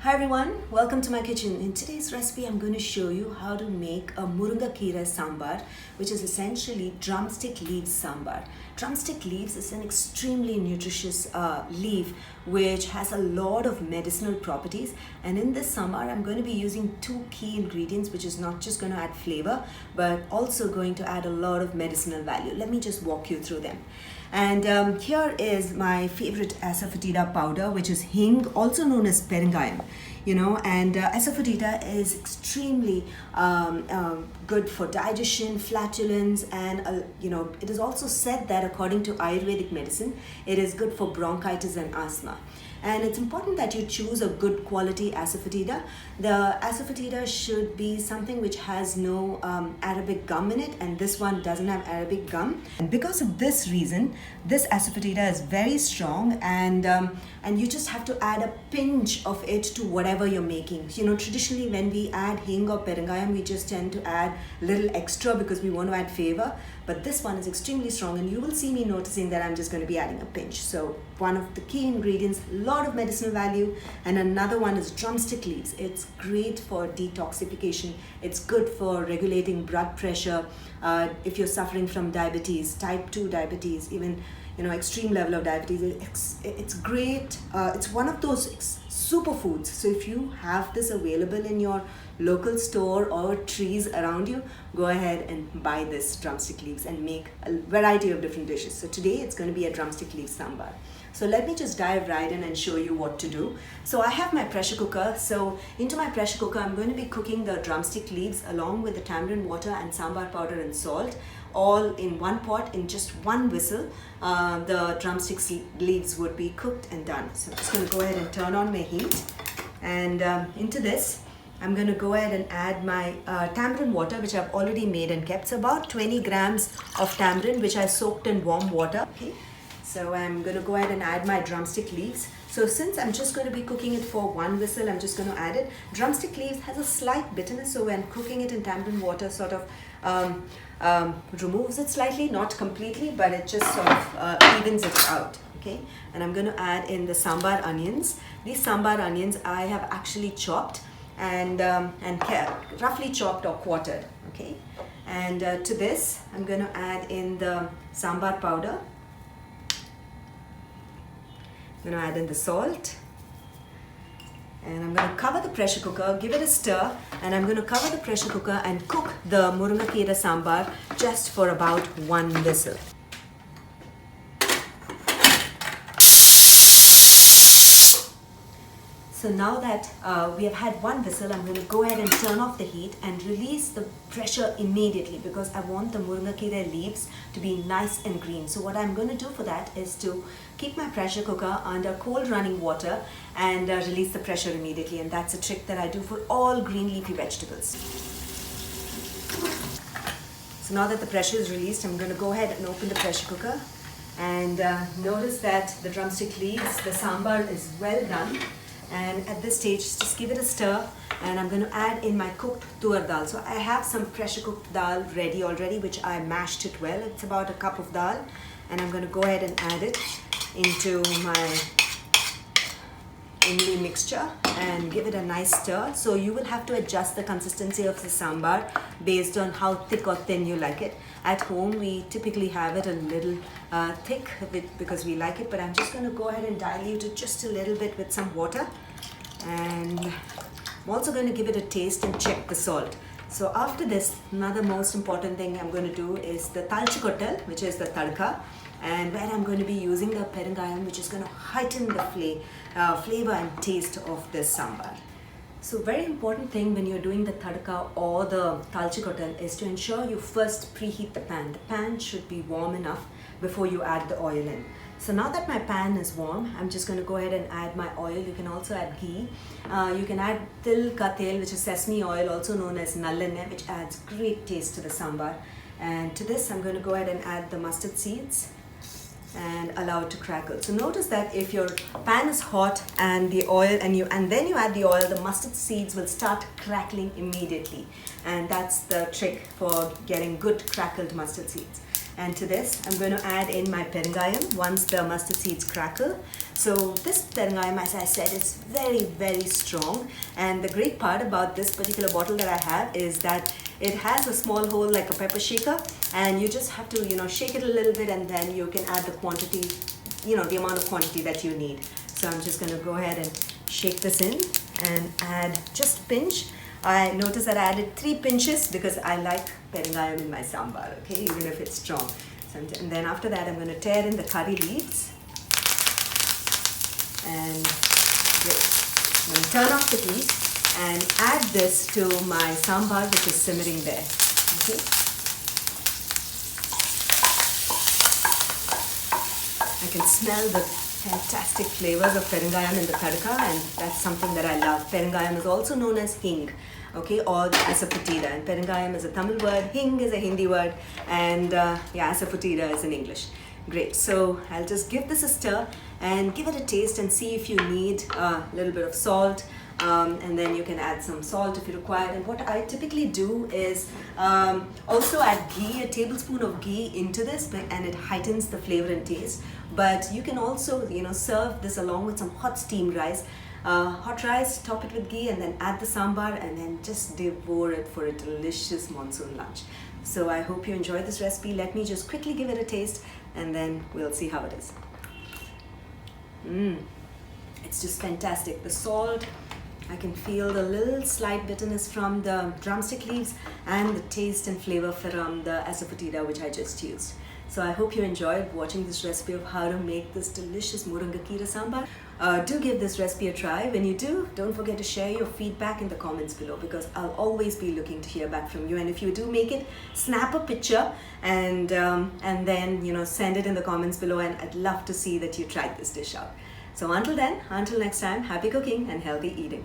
Hi everyone, welcome to my kitchen. In today's recipe, I'm going to show you how to make a Murungai Keerai Sambar, which is essentially drumstick leaves sambar. Drumstick leaves is an extremely nutritious leaf which has a lot of medicinal properties, and in this sambar I'm going to be using two key ingredients which is not just going to add flavor but also going to add a lot of medicinal value. Let me just walk you through them. And here is my favorite asafoetida powder, which is hing, also known as peringayam. And asafoetida is extremely good for digestion, flatulence, and it is also said that according to Ayurvedic medicine, it is good for bronchitis and asthma. And it's important that you choose a good quality asafoetida. The asafoetida should be something which has no Arabic gum in it, and this one doesn't have Arabic gum. And because of this reason, this asafoetida is very strong, and you just have to add a pinch of it to whatever you're making. Traditionally when we add hing or peringayam, we just tend to add a little extra because we want to add flavor. But this one is extremely strong, and you will see me noticing that I'm just going to be adding a pinch. So one of the key ingredients, a lot of medicinal value, and another one is drumstick leaves. It's great for detoxification. It's good for regulating blood pressure. If you're suffering from diabetes, type 2 diabetes, even extreme level of diabetes, it's great. It's one of those superfoods. So if you have this available in your local store or trees around you, go ahead and buy this drumstick leaves and make a variety of different dishes. So today it's going to be a drumstick leaf sambar. So let me just dive right in and show you what to do. So I have my pressure cooker. So into my pressure cooker, I'm going to be cooking the drumstick leaves along with the tamarind water and sambar powder and salt, all in one pot in just one whistle. The drumstick leaves would be cooked and done. So I'm just going to go ahead and turn on my heat, and into this I'm going to go ahead and add my tamarind water, which I've already made and kept. So about 20 grams of tamarind, which I soaked in warm water. Okay. So I'm going to go ahead and add my drumstick leaves. So since I'm just going to be cooking it for one whistle, I'm just going to add it. Drumstick leaves has a slight bitterness, so when cooking it in tamarind water sort of removes it slightly, not completely, but it just sort of evens it out. Okay, and I'm going to add in the sambar onions. These sambar onions I have actually chopped and roughly chopped or quartered. Okay, and to this I'm going to add in the sambar powder. I'm going to add in the salt, and I'm going to cover the pressure cooker, give it a stir, and I'm going to cover the pressure cooker and cook the Murungai Keerai Sambar just for about one whistle. So now that we have had one whistle, I'm going to go ahead and turn off the heat and release the pressure immediately, because I want the Murungai Keerai leaves to be nice and green. So what I'm going to do for that is to keep my pressure cooker under cold running water and release the pressure immediately. And that's a trick that I do for all green leafy vegetables. So now that the pressure is released, I'm going to go ahead and open the pressure cooker, and notice that the drumstick leaves, the sambar is well done. And at this stage, just give it a stir, and I'm going to add in my cooked tur dal. So I have some pressure cooked dal ready already, which I mashed it well. It's about a cup of dal, and I'm going to go ahead and add it into my imli mixture and give it a nice stir. So you will have to adjust the consistency of the sambar based on how thick or thin you like it. At home we typically have it a little thick because we like it, but I'm just going to go ahead and dilute it just a little bit with some water, and I'm also going to give it a taste and check the salt. So after this, another most important thing I'm going to do is the talchikotal, which is the tadka, and where I'm going to be using the peringayam, which is going to heighten the flavor and taste of this sambar. So very important thing when you're doing the tadka or the talchikotal is to ensure you first preheat the pan. The pan should be warm enough before you add the oil in. So now that my pan is warm, I'm just going to go ahead and add my oil. You can also add ghee. You can add til ka tel, which is sesame oil, also known as nallehneh, which adds great taste to the sambar. And to this, I'm going to go ahead and add the mustard seeds and allow it to crackle. So notice that if your pan is hot and the oil and then you add the oil, the mustard seeds will start crackling immediately, and that's the trick for getting good crackled mustard seeds. And to this, I'm going to add in my perengayam once the mustard seeds crackle. So this perengayam, as I said, is very, very strong. And the great part about this particular bottle that I have is that it has a small hole like a pepper shaker, and you just have to, shake it a little bit, and then you can add the quantity, the amount of quantity that you need. So I'm just going to go ahead and shake this in and add just a pinch. I noticed that I added 3 pinches because I like perengayam in my sambar, okay, even if it's strong. So and then after that, I'm going to tear in the curry leaves. And I'm going to turn off the heat and add this to my sambar, which is simmering there. Okay. I can smell the fantastic flavors of perengayam in the tadka, and that's something that I love. Perengayam is also known as hing, okay, or asafoetida. And perengayam is a Tamil word, hing is a Hindi word, and asafoetida is in English. Great, so I'll just give this a stir and give it a taste and see if you need a little bit of salt. And then you can add some salt if you require. And what I typically do is also add ghee, a tablespoon of ghee into this, and it heightens the flavor and taste. But you can also, serve this along with some hot steamed rice. Hot rice, top it with ghee, and then add the sambar, and then just devour it for a delicious monsoon lunch. So I hope you enjoyed this recipe. Let me just quickly give it a taste, and then we'll see how it is. It's just fantastic. The salt, I can feel the little slight bitterness from the drumstick leaves, and the taste and flavor from the asafoetida, which I just used. So I hope you enjoyed watching this recipe of how to make this delicious Murungai Keerai Sambar. Do give this recipe a try. When you do, don't forget to share your feedback in the comments below, because I'll always be looking to hear back from you. And if you do make it, snap a picture and then send it in the comments below, and I'd love to see that you tried this dish out. So until then, until next time, happy cooking and healthy eating.